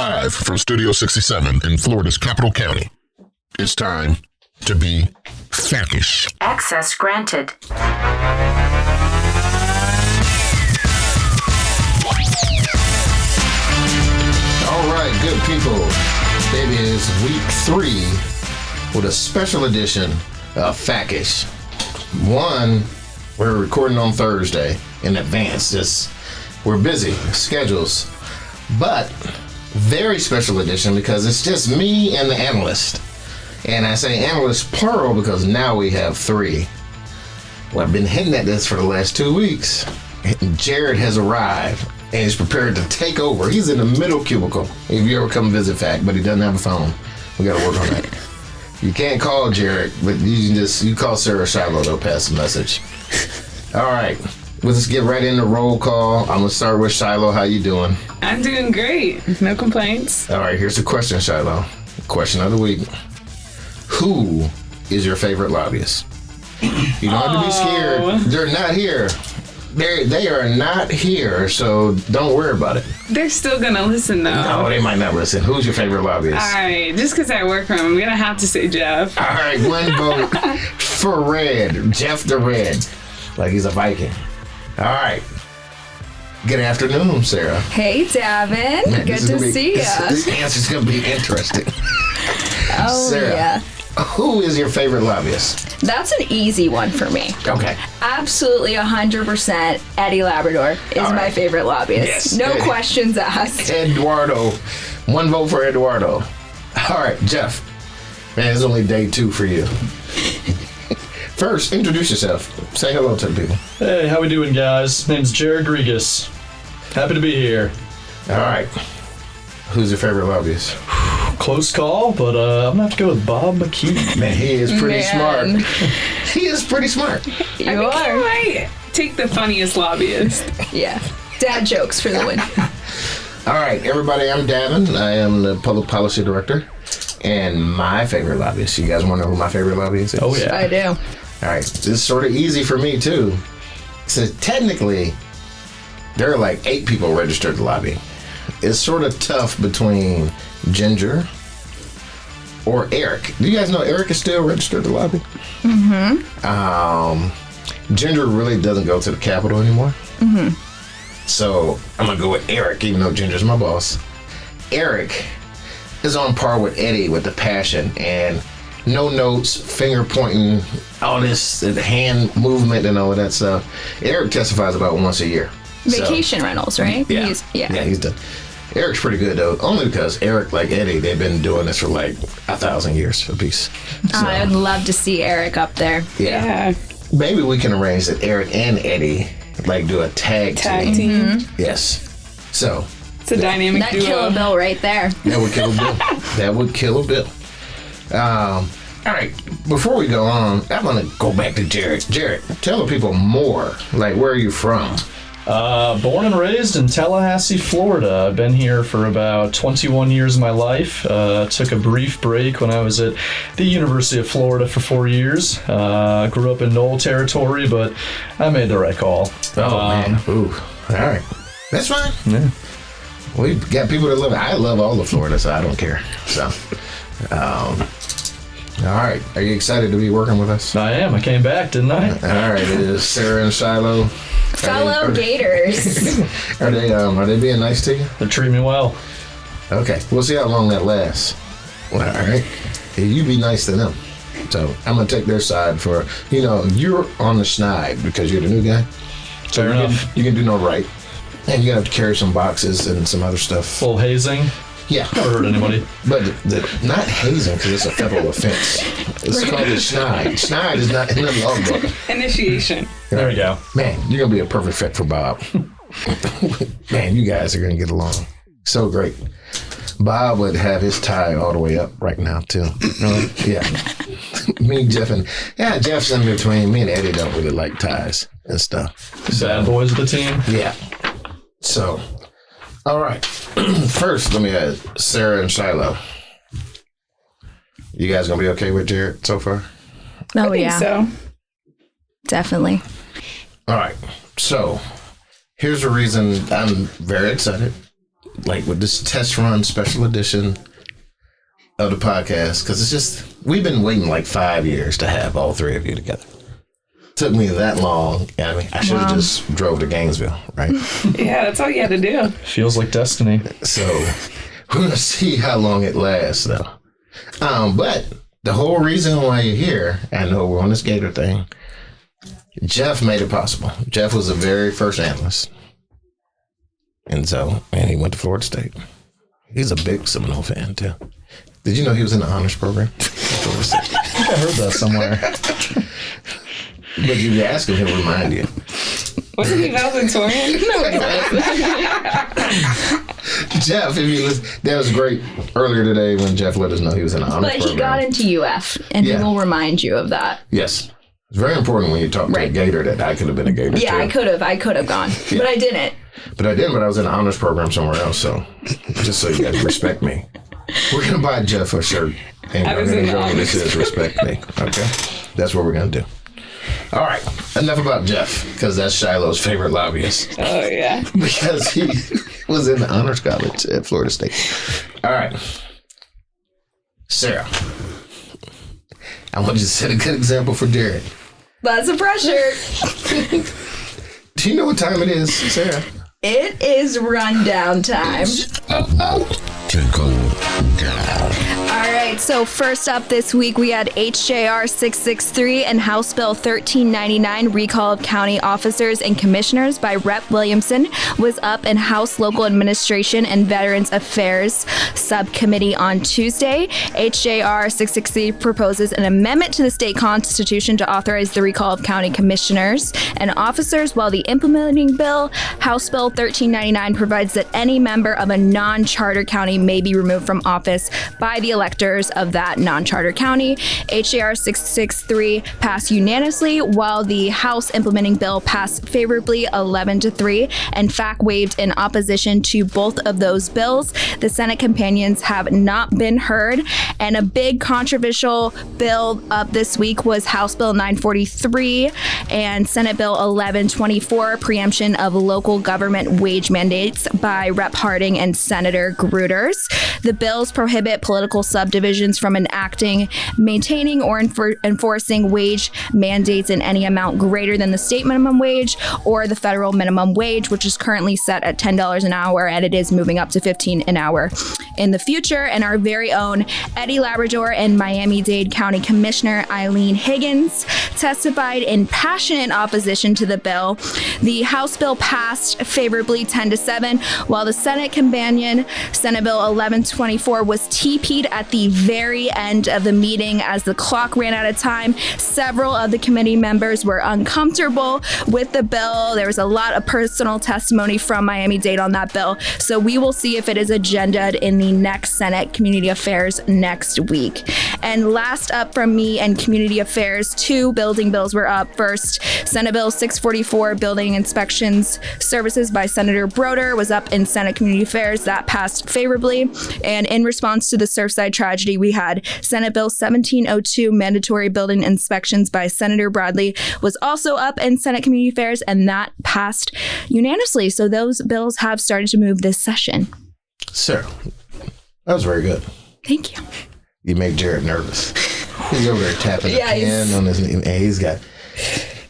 Live from Studio 67 in Florida's Capital County. It's time to be FACish. Access granted. All right, good people. It is week 3 with a special edition of FACish. We're recording on Thursday in advance. We're busy, schedules, but very special edition because it's just me and the analyst. And I say analyst plural because now we have 3. Well, I've been hinting at this for the last 2 weeks. Jared has arrived and he's prepared to take over. He's in the middle cubicle. If you ever come visit FAC, but he doesn't have a phone. We got to work on that. You can't call Jared, but you call Sarah Shiloh. They'll pass the message. All right, let's get right into roll call. I'm gonna start with Shiloh. How you doing? I'm doing great. No complaints. All right, here's the question, Shiloh. Question of the week: who is your favorite lobbyist? You don't have to be scared. They're not here. They are not here, so don't worry about it. They're still gonna listen though. No, they might not listen. Who's your favorite lobbyist? All right, just because I work for him, I'm gonna have to say Jeff. All right, one vote for Red. Jeff the Red. Like he's a Viking. All right. Good afternoon, Sarah. Hey, Davin. Man, Good to see you. This answer's going to be interesting. Oh, Sarah, yeah. Who is your favorite lobbyist? That's an easy one for me. Okay. Absolutely 100% Eddie Labrador is my favorite lobbyist. Yes. No questions asked. Eduardo. One vote for Eduardo. All right, Jeff. Man, it's only day 2 for you. First, introduce yourself. Say hello to the people. Hey, how we doing, guys? Name's Jared Grigas. Happy to be here. All right. Who's your favorite lobbyist? Close call, but I'm gonna have to go with Bob McKee. Man, he is pretty smart. He is pretty smart. I think he might take the funniest lobbyist. Yeah. Dad jokes for the win. All right, everybody, I'm Davin. I am the Public Policy Director. And my favorite lobbyist. You guys want to know who my favorite lobbyist is? Oh, yeah. I do. All right, this is sort of easy for me, too. So technically, there are like 8 people registered to lobby. It's sort of tough between Ginger or Eric. Do you guys know Eric is still registered to lobby? Mm-hmm. Ginger really doesn't go to the Capitol anymore. Mm-hmm. So I'm going to go with Eric, even though Ginger's my boss. Eric is on par with Eddie with the passion and no notes, finger pointing, all this hand movement and all of that stuff. Eric testifies about once a year. Vacation rentals, right? Yeah. He's done. Eric's pretty good though, only because Eric, like Eddie, they've been doing this for like 1,000 years apiece. So, I'd love to see Eric up there. Yeah. Maybe we can arrange that Eric and Eddie like do a tag team. Mm-hmm. Yes. So It's a dynamic That duo. Kill a Bill right there. that would kill a bill. That would kill a bill. All right, before we go on, I'm going to go back to Jared. Jared, tell the people more. Like, where are you from? Born and raised in Tallahassee, Florida. I've been here for about 21 years of my life. Took a brief break when I was at the University of Florida for 4 years. Grew up in Knoll territory, but I made the right call. Man. Ooh. All right. That's fine. Yeah. We've got people that love it. I love all of Florida, so I don't care. So, all right. Are you excited to be working with us? I am. I came back, didn't I? All right. It is Sarah and Shiloh. Fellow Gators. Are they being nice to you? They treat me well. Okay. We'll see how long that lasts. Well, all right. You be nice to them. So I'm going to take their side for, you're on the schneid because you're the new guy. So Fair enough. You can do no right. And you're going to have to carry some boxes and some other stuff. Full hazing. Yeah. Never hurt anybody. But not hazing because it's a federal offense. It's called a schneid. Schneid is not in the logbook. Initiation. There we go. Man, you're going to be a perfect fit for Bob. Man, you guys are going to get along. So great. Bob would have his tie all the way up right now, too. Yeah. Me, Jeff, Jeff's in between. Me and Eddie don't really like ties and stuff. Bad boys of the team. Yeah. So, all right. First, let me ask Sarah and Shiloh. You guys gonna be okay with Jared so far? Oh, I think so. Definitely. All right. So, here's the reason I'm very excited. like with this test run special edition of the podcast, because it's just, we've been waiting like 5 years to have all three of you together. Took me that long. I mean, I should have just drove to Gainesville, right? Yeah, that's all you had to do. Feels like destiny. So we're going to see how long it lasts, though. But the whole reason why you're here, I know we're on this Gator thing, Jeff made it possible. Jeff was the very first analyst. And he went to Florida State. He's a big Seminole fan, too. Did you know he was in the honors program? I think I heard that somewhere. But you ask him, he'll remind you. Wasn't he valedictorian? No, he was. Jeff, if you listen, that was great earlier today when Jeff let us know he was in the honors program. But he got into UF, and he will remind you of that. Yes. It's very important when you talk to a Gator that I could have been a Gator, too. Yeah, I could have gone, but I didn't. But I didn't, but I was in the honors program somewhere else, so just so you guys respect me. We're going to buy Jeff a shirt, and we're going to go and it says respect me, okay? That's what we're going to do. All right, enough about Jeff, because that's Shiloh's favorite lobbyist. Oh, yeah. Because he was in the honors college at Florida State. All right. Sarah, I want you to set a good example for Jared. That's a pressure. Do you know what time it is, Sarah? It is rundown time. About to go down. All right, so first up this week, we had HJR 663 and House Bill 1399, Recall of County Officers and Commissioners by Rep. Williamson, was up in House Local Administration and Veterans Affairs Subcommittee on Tuesday. HJR 663 proposes an amendment to the state constitution to authorize the recall of county commissioners and officers, while the implementing bill, House Bill 1399, provides that any member of a non-charter county may be removed from office by the electors of that non-charter county. HJR 663 passed unanimously, while the House implementing bill passed favorably 11-3, and FAC waived in opposition to both of those bills. The Senate companions have not been heard, and a big controversial bill up this week was House Bill 943 and Senate Bill 1124, preemption of local government wage mandates by Rep. Harding and Senator Gruters. The bills prohibit political subdivisions from enacting, maintaining, or enforcing wage mandates in any amount greater than the state minimum wage or the federal minimum wage, which is currently set at $10 an hour, and it is moving up to $15 an hour in the future. And our very own Eddie Labrador and Miami-Dade County Commissioner Eileen Higgins testified in passionate opposition to the bill. The House bill passed favorably 10-7, while the Senate companion, Senate Bill 1124, was TP'd at the very end of the meeting as the clock ran out of time. Several of the committee members were uncomfortable with the bill. There was a lot of personal testimony from Miami-Dade on that bill, so we will see if it is agenda'd in the next Senate Community Affairs next week. And last up from me and Community Affairs, 2 building bills were up. First, Senate Bill 644, Building Inspections Services by Senator Broder, was up in Senate Community Affairs. That passed favorably. And in response to the Surfside tragedy, we had Senate Bill 1702, Mandatory Building Inspections by Senator Bradley, was also up in Senate Community Affairs, and that passed unanimously. So those bills have started to move this session. Sarah, that was very good. Thank you. You made Jared nervous. He's over there tapping the pen on his knee. And he's got,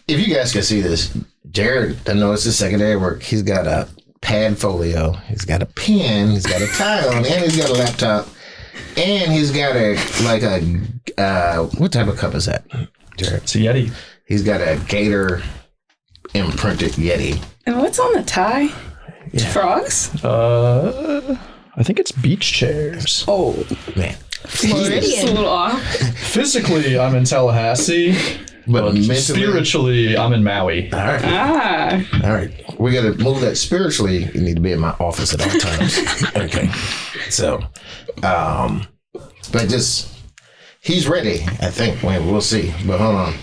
if you guys can see this, Jared, I know it's his second day at work. He's got a pad folio. He's got a pen. He's got a tie on, and he's got a laptop. And he's got what type of cup is that, Jared? It's a Yeti. He's got a Gator imprinted Yeti. And what's on the tie? Yeah. Frogs? I think it's beach chairs. Oh, Man. Floridian. A little off. Physically, I'm in Tallahassee, but mentally, spiritually, I'm in Maui. All right. All right. We got to move that spiritually. You need to be in my office at all times. Okay. So, but just, he's ready, I think. We'll see. But hold on.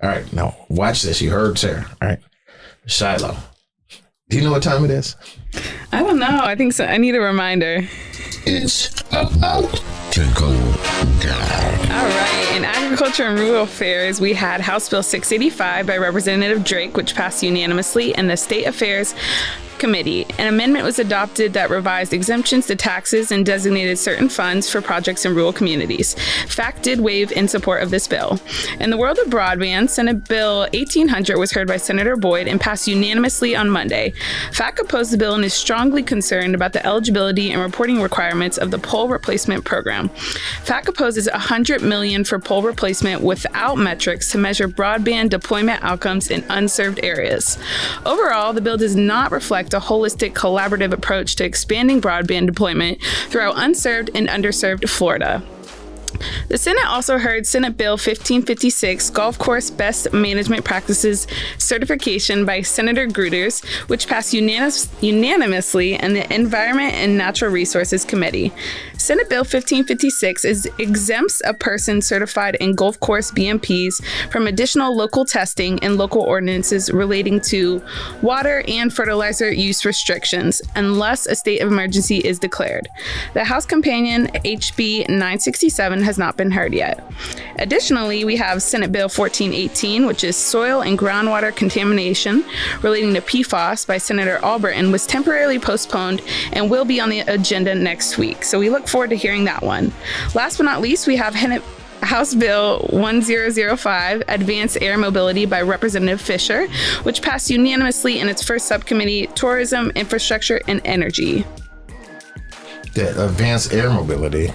All right. Now, watch this. You heard Sarah. All right. Shiloh. Do you know what time it is? I don't know. I think so. I need a reminder. It's about to go down. All right. In Agriculture and Rural Affairs, we had House Bill 685 by Representative Drake, which passed unanimously, and the State Affairs committee. An amendment was adopted that revised exemptions to taxes and designated certain funds for projects in rural communities. FAC did waive in support of this bill. In the world of broadband, Senate Bill 1800 was heard by Senator Boyd and passed unanimously on Monday. FAC opposed the bill and is strongly concerned about the eligibility and reporting requirements of the pole replacement program. FAC opposes $100 million for pole replacement without metrics to measure broadband deployment outcomes in unserved areas. Overall, the bill does not reflect a holistic, collaborative approach to expanding broadband deployment throughout unserved and underserved Florida. The Senate also heard Senate Bill 1556, Golf Course Best Management Practices Certification by Senator Gruters, which passed unanimously in the Environment and Natural Resources Committee. Senate Bill 1556 exempts a person certified in golf course BMPs from additional local testing and local ordinances relating to water and fertilizer use restrictions unless a state of emergency is declared. The House companion HB 967 has not been heard yet. Additionally, we have Senate Bill 1418, which is soil and groundwater contamination relating to PFAS by Senator Alberton, was temporarily postponed and will be on the agenda next week. So we look forward to hearing that one. Last but not least, we have House Bill 1005, Advanced Air Mobility by Representative Fisher, which passed unanimously in its first subcommittee, Tourism, Infrastructure, and Energy. That advanced air mobility,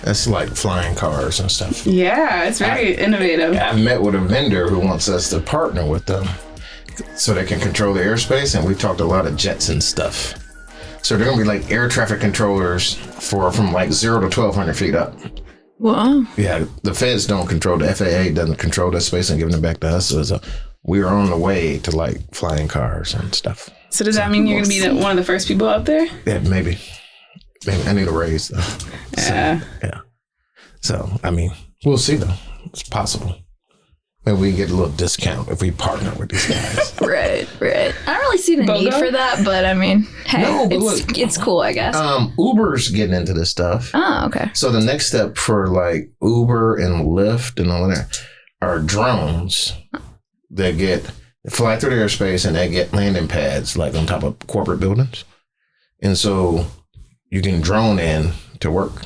that's like flying cars and stuff. Yeah, it's very innovative. I met with a vendor who wants us to partner with them so they can control the airspace, and we talked a lot of jets and stuff. So they're gonna be like air traffic controllers from like 0 to 1,200 feet up. Wow. Yeah, the feds don't control, the FAA doesn't control that space and giving it back to us. So we are on the way to like flying cars and stuff. So does that mean you're going to be one of the first people out there? Yeah, maybe. I need a raise though. Yeah. So, I mean, we'll see though. It's possible. Maybe we can get a little discount if we partner with these guys. Right. I don't really see the need for that, but I mean, hey, it's cool, I guess. Uber's getting into this stuff. Oh, okay. So the next step for like Uber and Lyft and all of that are drones that fly through the airspace and they get landing pads like on top of corporate buildings. And so you can drone in to work.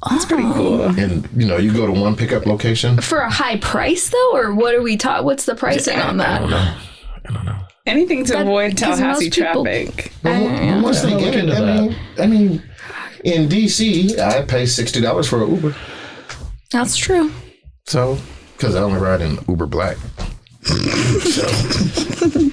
That's pretty cool. And, you go to one pickup location. For a high price, though? Or what are we taught? What's the pricing on that? I don't know. Anything to avoid Tallahassee traffic. Once they get it, I mean, in D.C., I pay $60 for an Uber. That's true. So, because I only ride in Uber Black. So,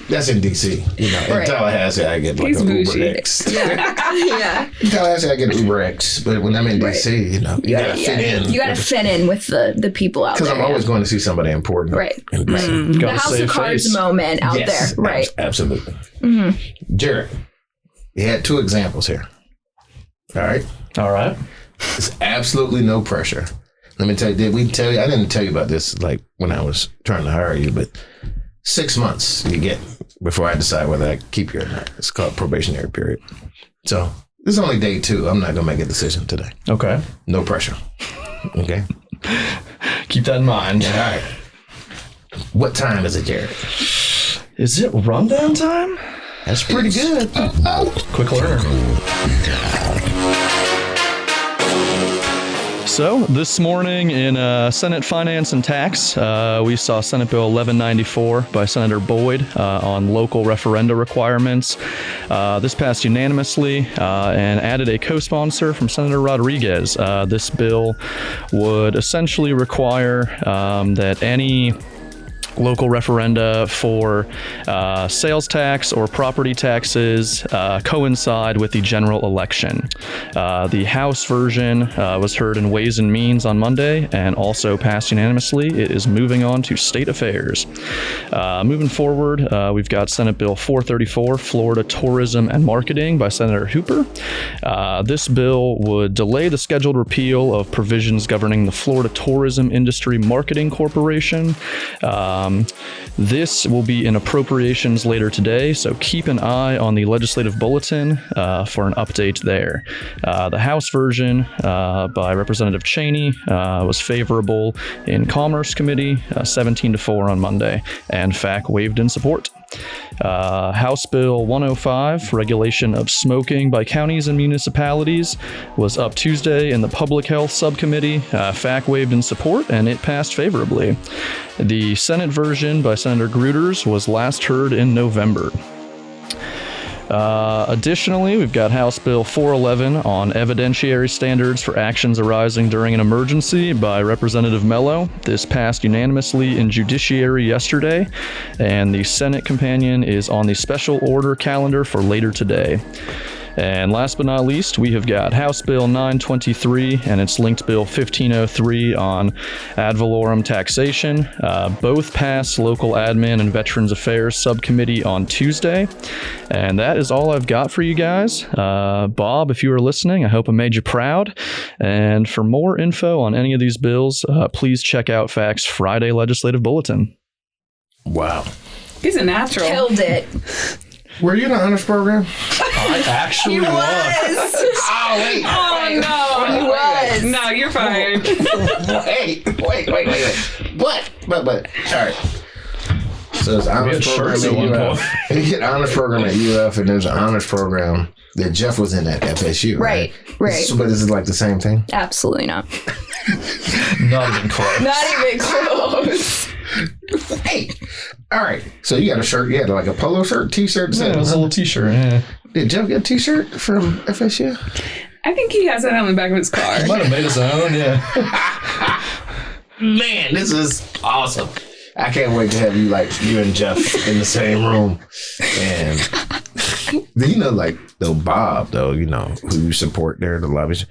that's in D.C. In Tallahassee, I get like an Uber X. Yeah. In Tallahassee, I get an Uber X. But when I'm in D.C., you gotta fit in. You gotta fit in with the people out there. Because I'm always going to see somebody important. Right. In D.C. The House of Cards moment out there. Right. Absolutely. Jared, you had 2 examples here. All right. There's absolutely no pressure. Let me tell you, I didn't tell you about this like when I was trying to hire you, but 6 months you get before I decide whether I keep you or not. It's called probationary period. So this is only day 2. I'm not going to make a decision today. Okay. No pressure. Okay. Keep that in mind. All right. What time is it, Jared? Is it rundown time? That's pretty good. Quick learner. So this morning in Senate Finance and Tax, we saw Senate Bill 1194 by Senator Boyd on local referenda requirements. This passed unanimously and added a co-sponsor from Senator Rodriguez. This bill would essentially require that any local referenda for sales tax or property taxes coincide with the general election. The House version was heard in Ways and Means on Monday and also passed unanimously. It is moving on to state affairs. Moving forward, we've got Senate Bill 434, Florida Tourism and Marketing by Senator Hooper. This bill would delay the scheduled repeal of provisions governing the Florida Tourism Industry Marketing Corporation. This will be in appropriations later today, so keep an eye on the legislative bulletin for an update there. The House version by Representative Cheney was favorable in Commerce Committee, 17-4 on Monday, and FAC waived in support. House Bill 105, regulation of smoking by counties and municipalities, was up Tuesday in the Public Health Subcommittee. FAC waved in support, and it passed favorably. The Senate version by Senator Gruters was last heard in November. Additionally, we've got House Bill 411 on evidentiary standards for actions arising during an emergency by Representative Mello. This passed unanimously in Judiciary yesterday, and the Senate companion is on the special order calendar for later today. And last but not least, we have got House Bill 923 and its linked Bill 1503 on ad valorem taxation. Both passed Local Admin and Veterans Affairs Subcommittee on Tuesday. And that is all I've got for you guys. Bob, if you are listening, I hope I made you proud. And for more info on any of these bills, please check out FAC's Friday Legislative Bulletin. Wow. He's a natural. Killed it. Were you in the honors program? I actually was. Oh, wait. Oh, no. He was. No, you're fired. Wait. But, sorry. So there's an honors program at UF. You get an honors program at UF, and there's an honors program that Jeff was in at FSU. Right. So, but is it like the same thing? Absolutely not. Not even close. Not even close. Hey, all right. So you got a shirt. You had like a polo shirt, t-shirt. Yeah, it was a little t-shirt. Yeah. Did Jeff get a t-shirt from FSU? I think he has that on the back of his car. He might have made his own, yeah. Man, this is awesome. I can't wait to have you and Jeff in the same room. And Bob, though, who you support there, the lobbies.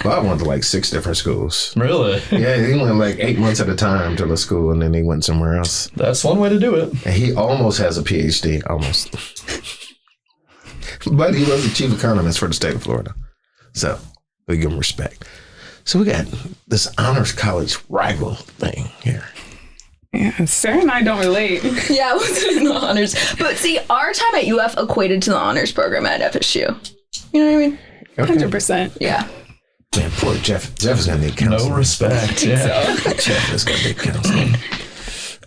Bob went to 6 different schools. Really? Yeah, he went 8 months at a time to the school, and then he went somewhere else. That's one way to do it. And he almost has a PhD, almost. But he was the chief economist for the state of Florida. So we give him respect. So we got this honors college rival thing here. Yeah, Sarah and I don't relate. Yeah, I wasn't in the honors. But see, our time at UF equated to the honors program at FSU. You know what I mean? Okay. 100%. Yeah. Man, poor Jeff. Jeff is going to need counseling. No respect, yeah. Jeff is going to need counseling.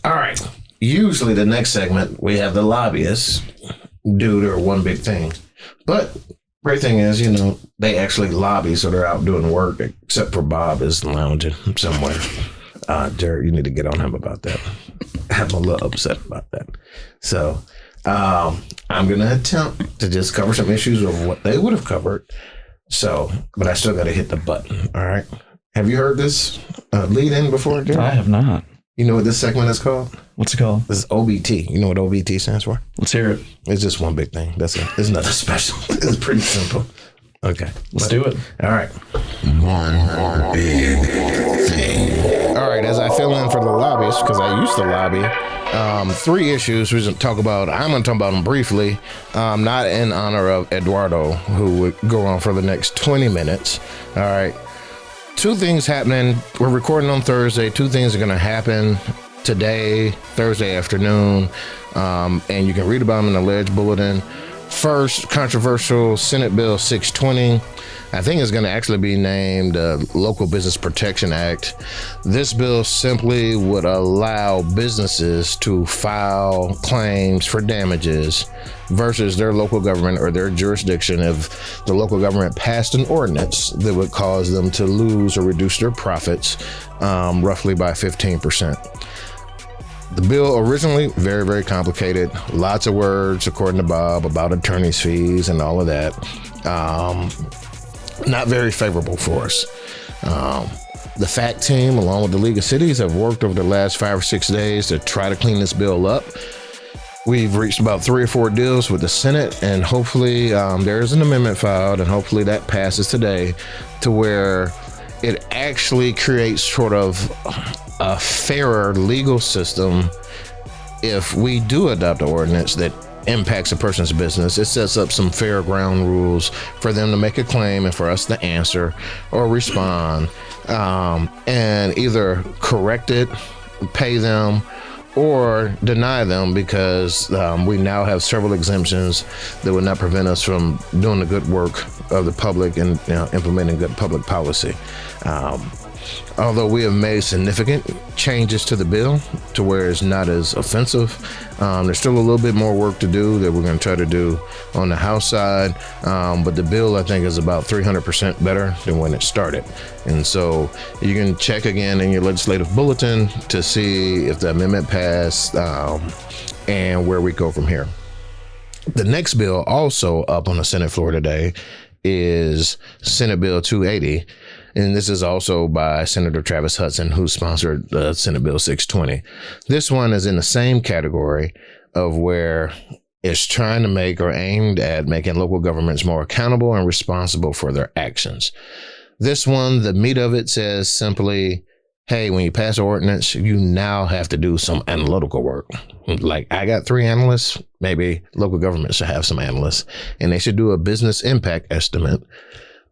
All right. Usually the next segment, we have the lobbyists do their one big thing. But great thing is, they actually lobby, so they're out doing work, except for Bob is lounging somewhere. Jared, you need to get on him about that. I'm a little upset about that. So I'm going to attempt to just cover some issues of what they would have covered. So, but I still got to hit the button. All right. Have you heard this lead in before, Jared? I have not. You know what this segment is called? What's it called? This is OBT. You know what OBT stands for? Let's hear it. It's just one big thing. That's it. There's nothing special. It's pretty simple. Okay. Let's do it. All right. One big thing. All right. As I fill in for the lobbyists, because I used to lobby, 3 issues we're going to talk about. I'm going to talk about them briefly, not in honor of Eduardo, who would go on for the next 20 minutes. All right. 2 things happening. We're recording on Thursday. 2 things are going to happen today, Thursday afternoon, and you can read about them in the Ledge Bulletin. First, controversial Senate Bill 620. I think it's going to actually be named Local Business Protection Act. This bill simply would allow businesses to file claims for damages versus their local government or their jurisdiction if the local government passed an ordinance that would cause them to lose or reduce their profits roughly by 15%. The bill originally, very, very complicated. Lots of words, according to Bob, about attorney's fees and all of that. Not very favorable for us. The FAC team, along with the League of Cities, have worked over the last 5 or 6 days to try to clean this bill up. We've reached about 3 or 4 deals with the Senate, and hopefully there is an amendment filed, and hopefully that passes today to where it actually creates sort of a fairer legal system. If we do adopt an ordinance that impacts a person's business, it sets up some fair ground rules for them to make a claim and for us to answer or respond, and either correct it, pay them, or deny them, because we now have several exemptions that would not prevent us from doing the good work of the public and implementing good public policy. although we have made significant changes to the bill to where it's not as offensive, there's still a little bit more work to do that we're going to try to do on the House side. But the bill, I think, is about 300% better than when it started. And so you can check again in your legislative bulletin to see if the amendment passed and where we go from here. The next bill also up on the Senate floor today is Senate Bill 280. And this is also by Senator Travis Hudson, who sponsored Senate Bill 620. This one is in the same category of where it's trying to make or aimed at making local governments more accountable and responsible for their actions. This one, the meat of it says simply, hey, when you pass an ordinance, you now have to do some analytical work. Like, I got 3 analysts, maybe local governments should have some analysts, and they should do a business impact estimate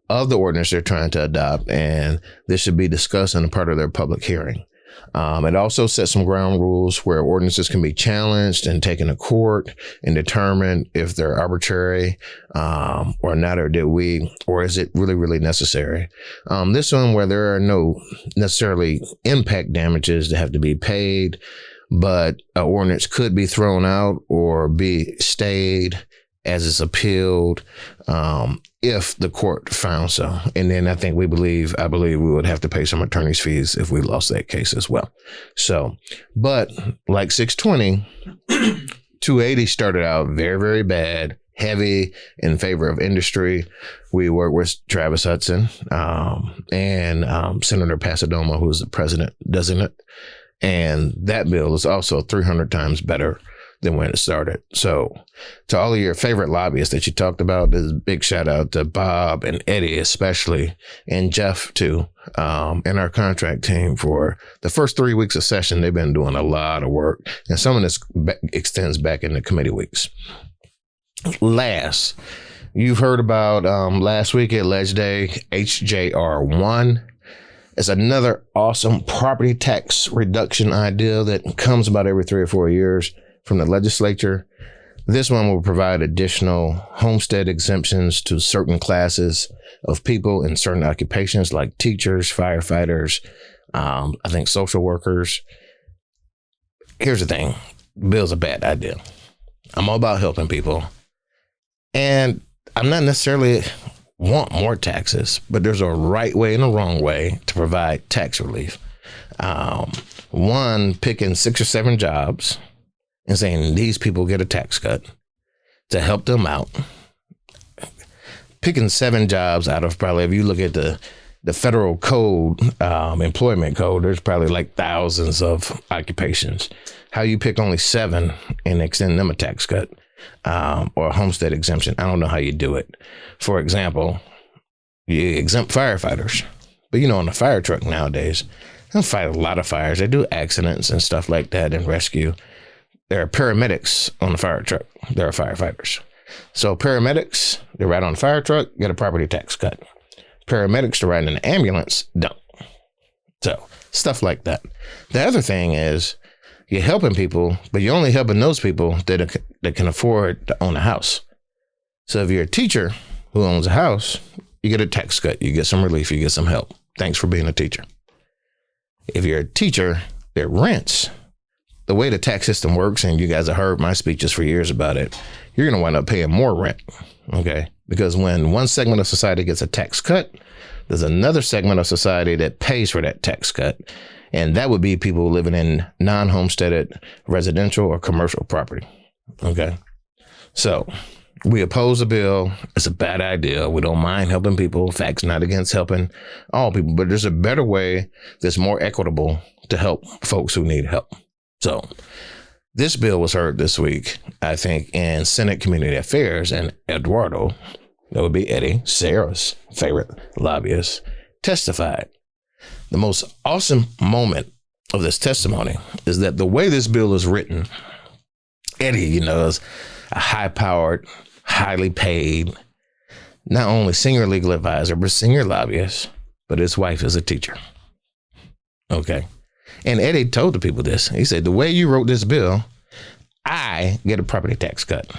of the ordinance they're trying to adopt, and this should be discussed in a part of their public hearing. It also sets some ground rules where ordinances can be challenged and taken to court and determined if they're arbitrary or not, or is it really, really necessary? This one where there are no necessarily impact damages that have to be paid, but an ordinance could be thrown out or be stayed as it's appealed if the court found so. And then I believe we would have to pay some attorney's fees if we lost that case as well. So, but like 620, 280 started out very, very bad, heavy in favor of industry. We work with Travis Hudson and Senator Pasadoma, who's the president designate. And that bill is also 300 times better than when it started. So to all of your favorite lobbyists that you talked about, there's a big shout out to Bob and Eddie especially, and Jeff too, and our contract team for the first 3 weeks of session. They've been doing a lot of work, and some of this extends back into committee weeks. Last, you've heard about last week at Ledge Day, HJR 1. It's another awesome property tax reduction idea that comes about every 3 or 4 years from the legislature. This one will provide additional homestead exemptions to certain classes of people in certain occupations like teachers, firefighters, I think social workers. Here's the thing. Bill's a bad idea. I'm all about helping people. And I'm not necessarily want more taxes, but there's a right way and a wrong way to provide tax relief. One, picking 6 or 7 jobs and saying these people get a tax cut to help them out. Picking 7 jobs out of probably, if you look at the federal code, employment code, there's probably like thousands of occupations. How you pick only 7 and extend them a tax cut or a homestead exemption, I don't know how you do it. For example, you exempt firefighters, but on a fire truck nowadays, they don't fight a lot of fires. They do accidents and stuff like that and rescue. There are paramedics on the fire truck. There are firefighters. So paramedics, they ride on the fire truck, get a property tax cut. Paramedics to ride in an ambulance, don't. So stuff like that. The other thing is you're helping people, but you're only helping those people that can afford to own a house. So if you're a teacher who owns a house, you get a tax cut. You get some relief. You get some help. Thanks for being a teacher. If you're a teacher that rents, the way the tax system works, and you guys have heard my speeches for years about it, you're going to wind up paying more rent, okay? Because when one segment of society gets a tax cut, there's another segment of society that pays for that tax cut, and that would be people living in non-homesteaded residential or commercial property, okay? So we oppose the bill. It's a bad idea. We don't mind helping people. FAC's not against helping all people, but there's a better way that's more equitable to help folks who need help. So this bill was heard this week, I think, in Senate Community Affairs, and Eduardo, that would be Eddie, Sarah's favorite lobbyist, testified. The most awesome moment of this testimony is that the way this bill is written, Eddie, is a high-powered, highly paid, not only senior legal advisor, but senior lobbyist, but his wife is a teacher. Okay. And Eddie told the people this. He said, the way you wrote this bill, I get a property tax cut.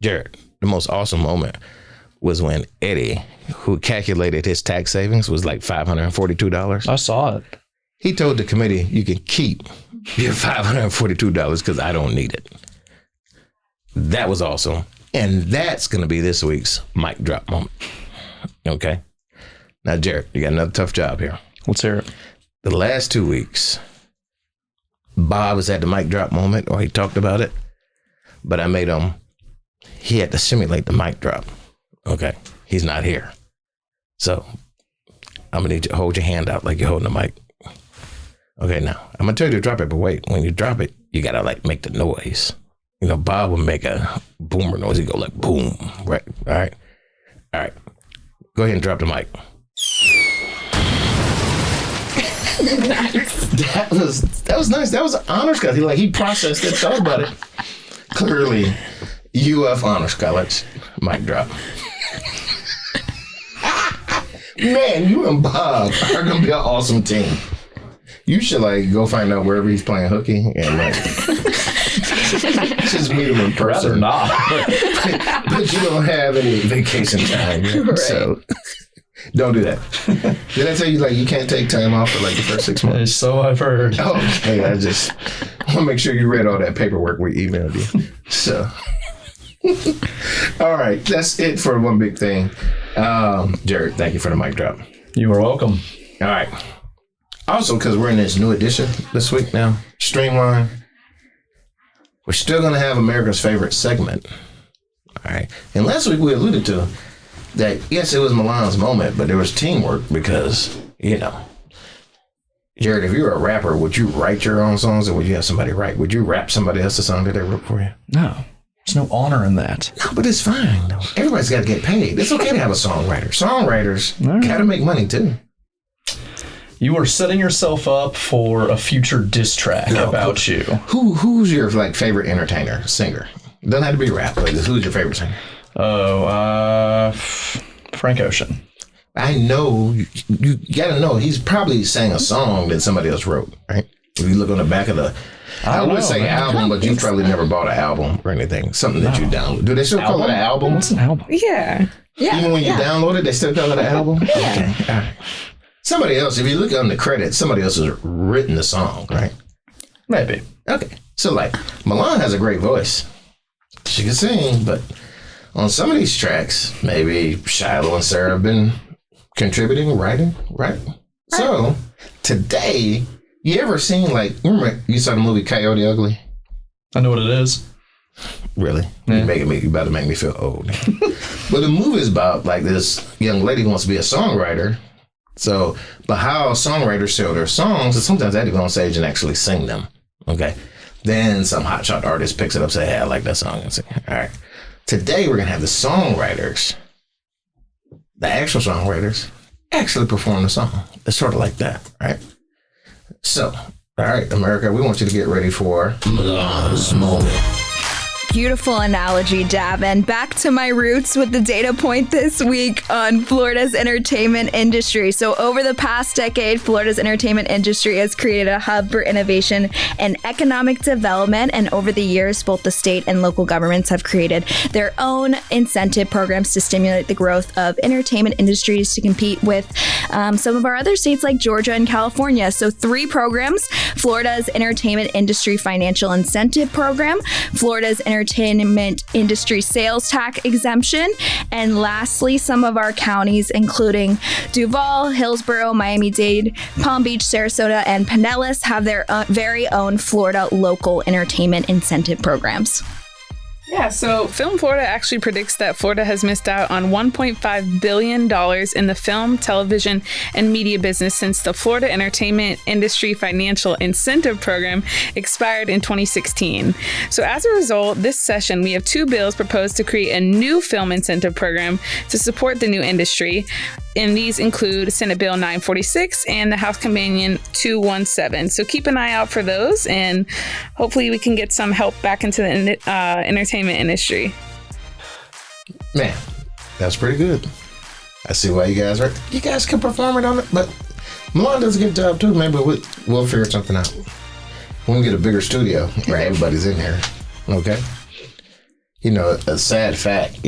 Jared, the most awesome moment was when Eddie, who calculated his tax savings, was like $542. I saw it. He told the committee, you can keep your $542 because I don't need it. That was awesome. And that's going to be this week's mic drop moment. Okay. Now, Jared, you got another tough job here. Let's hear it. The last 2 weeks, Bob was at the mic drop moment, or he talked about it, but I made him, he had to simulate the mic drop. Okay. He's not here. So I'm going to need you to hold your hand out like you're holding the mic. Okay, now, I'm going to tell you to drop it, but wait, when you drop it, you got to like make the noise. You know, Bob would make a boomer noise. He'd go like boom, right? All right. All right. Go ahead and drop the mic. Nice. That was nice. That was an honors college. He processed it, thought about it. Clearly, UF Honors College. Mic drop. Man, you and Bob are gonna be an awesome team. You should go find out wherever he's playing hooky and just meet him in person. Rather not. But you don't have any vacation time yet, Right. so don't do that. Did I tell you you can't take time off for the first 6 months? So I've heard. Okay, I just want to make sure you read all that paperwork we emailed you. So, all right, that's it for one big thing. Jared, thank you for the mic drop. You are welcome. All right. Also, because we're in this new edition this week now, Streamline, we're still going to have America's favorite segment. All right. And last week we alluded to that, yes, it was Milan's moment, but there was teamwork because, Jared, if you were a rapper, would you write your own songs or would you have somebody write? Would you rap somebody else's song that they wrote for you? No, there's no honor in that. No, but it's fine. No. Everybody's got to get paid. It's okay to have a songwriter. Songwriters got to make money too. You are setting yourself up for a future diss track about you. Who's your favorite entertainer, singer? It doesn't have to be rap, but who's your favorite singer? Frank Ocean. I know, you got to know, he's probably sang a song that somebody else wrote, right? If you look on the back of the, I would say album, but you probably never bought an album or anything. Something that you download. Do they still call it an album? What's an album? Yeah. Even when you download it, they still call it an album? Yeah. Okay, all right. Somebody else, if you look on the credits, somebody else has written the song, right? Maybe. Okay. So Milan has a great voice. She can sing, but on some of these tracks, maybe Shiloh and Sarah have been contributing, writing, right? So today, you ever seen remember you saw the movie Coyote Ugly? I know what it is. Really? Yeah. You about to make me feel old. But the movie is about this young lady who wants to be a songwriter. So, but how songwriters sell their songs is sometimes they have to go on stage and actually sing them. Okay. Then some hotshot artist picks it up and say, hey, I like that song, and sing. All right. Today we're going to have the songwriters, the actual songwriters, actually perform the song. It's sort of like that, right? So, all right, America, we want you to get ready for Milan's moment. Beautiful analogy, Davin. Back to my roots with the data point this week on Florida's entertainment industry. So over the past decade, Florida's entertainment industry has created a hub for innovation and economic development. And over the years, both the state and local governments have created their own incentive programs to stimulate the growth of entertainment industries to compete with some of our other states like Georgia and California. So 3 programs: Florida's Entertainment Industry Financial Incentive Program, Florida's Entertainment Industry Sales Tax Exemption, and lastly, some of our counties, including Duval, Hillsborough, Miami-Dade, Palm Beach, Sarasota, and Pinellas, have their very own Florida local entertainment incentive programs. Yeah, so Film Florida actually predicts that Florida has missed out on $1.5 billion in the film, television, and media business since the Florida Entertainment Industry Financial Incentive Program expired in 2016. So as a result, this session, we have 2 bills proposed to create a new film incentive program to support the new industry. And these include Senate Bill 946 and the House Companion 217. So keep an eye out for those, and hopefully we can get some help back into the entertainment industry. Man, that's pretty good. I see why you guys can perform it on it, but Milan does a good job too. Maybe we'll figure something out when we get a bigger studio where everybody's in here. Okay. A sad fact,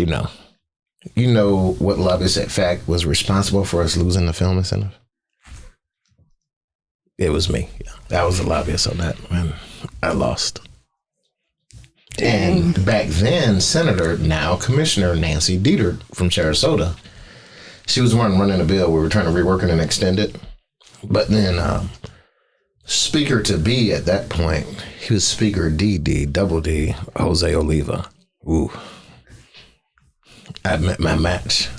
You know what lobbyist at FAC was responsible for us losing the film incentive? It was me. Yeah. I was the lobbyist on that, and I lost. Dang. And back then, Senator, now Commissioner Nancy Dieter from Sarasota, she was the one running a bill. We were trying to rework it and extend it. But then Speaker to be at that point, he was Speaker Double D, Jose Oliva. Ooh. I met my match.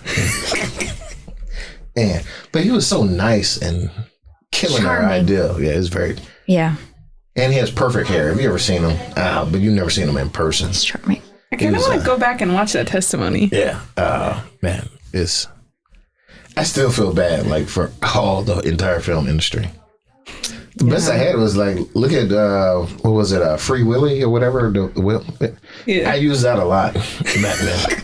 But he was so nice and killing our ideal. Yeah, it's very... Yeah. And he has perfect hair. Have you ever seen him? But you've never seen him in person. It's charming. I kind of want to go back and watch that testimony. Yeah. Man, I still feel bad, like, for all the entire film industry. The best I had was, like, look at, what was it, Free Willy or whatever? Yeah. I used that a lot back then.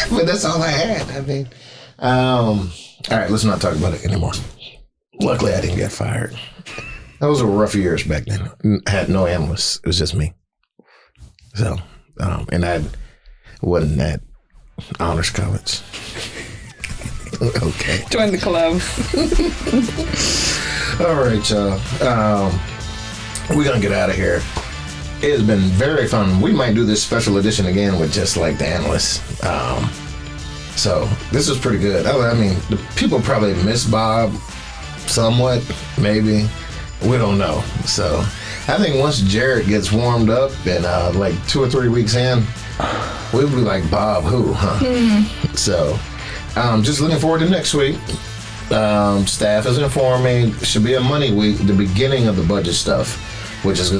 But that's all I had. I mean, all right, let's not talk about it anymore. Luckily, I didn't get fired. Those were rough years back then. I had no analysts. It was just me. So, and I wasn't at honors college. Okay. Join the club. All right, y'all. We're going to get out of here. It has been very fun. We might do this special edition again with just like the analysts. So this was pretty good. I mean, the people probably miss Bob somewhat, maybe. We don't know. So I think once Jared gets warmed up and like 2 or 3 weeks in, we'll be like, Bob who, huh? Mm-hmm. So just looking forward to next week. Staff has informed me it should be a money week, the beginning of the budget stuff, this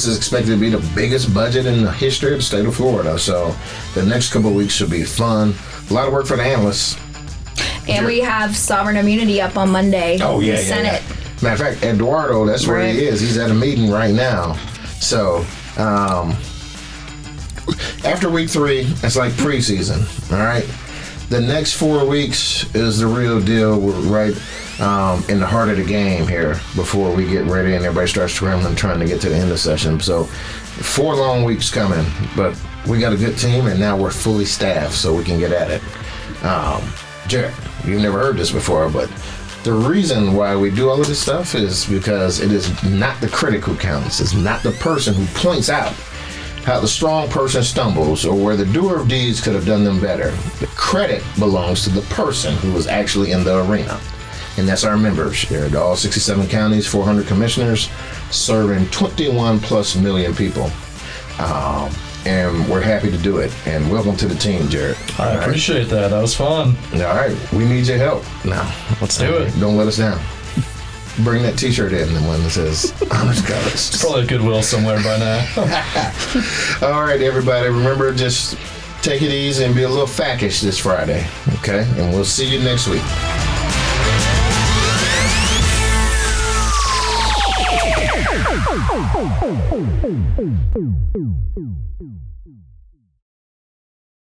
is expected to be the biggest budget in the history of the state of Florida. So the next couple of weeks should be fun. A lot of work for the analysts. And we have sovereign immunity up on Monday. Oh, yeah, Senate. Yeah. Matter of fact, Eduardo, that's where he is. He's at a meeting right now. So after week 3, it's like preseason, all right? The next 4 weeks is the real deal. We're right in the heart of the game here before we get ready and everybody starts scrambling trying to get to the end of the session. So 4 long weeks coming, but we got a good team and now we're fully staffed so we can get at it. Jared, you've never heard this before, but the reason why we do all of this stuff is because it is not the critic who counts. It's not the person who points out how the strong person stumbles or where the doer of deeds could have done them better. The credit belongs to the person who was actually in the arena. And that's our members. They're all 67 counties, 400 commissioners, serving 21 plus million people. And we're happy to do it. And welcome to the team, Jared. I appreciate that. That was fun. All right. We need your help. Now, let's do it. Don't let us down. Bring that t-shirt in, the one that says Honors College. It's probably a Goodwill somewhere by now. All right, everybody. Remember, just take it easy and be a little FACish this Friday. Okay? And we'll see you next week.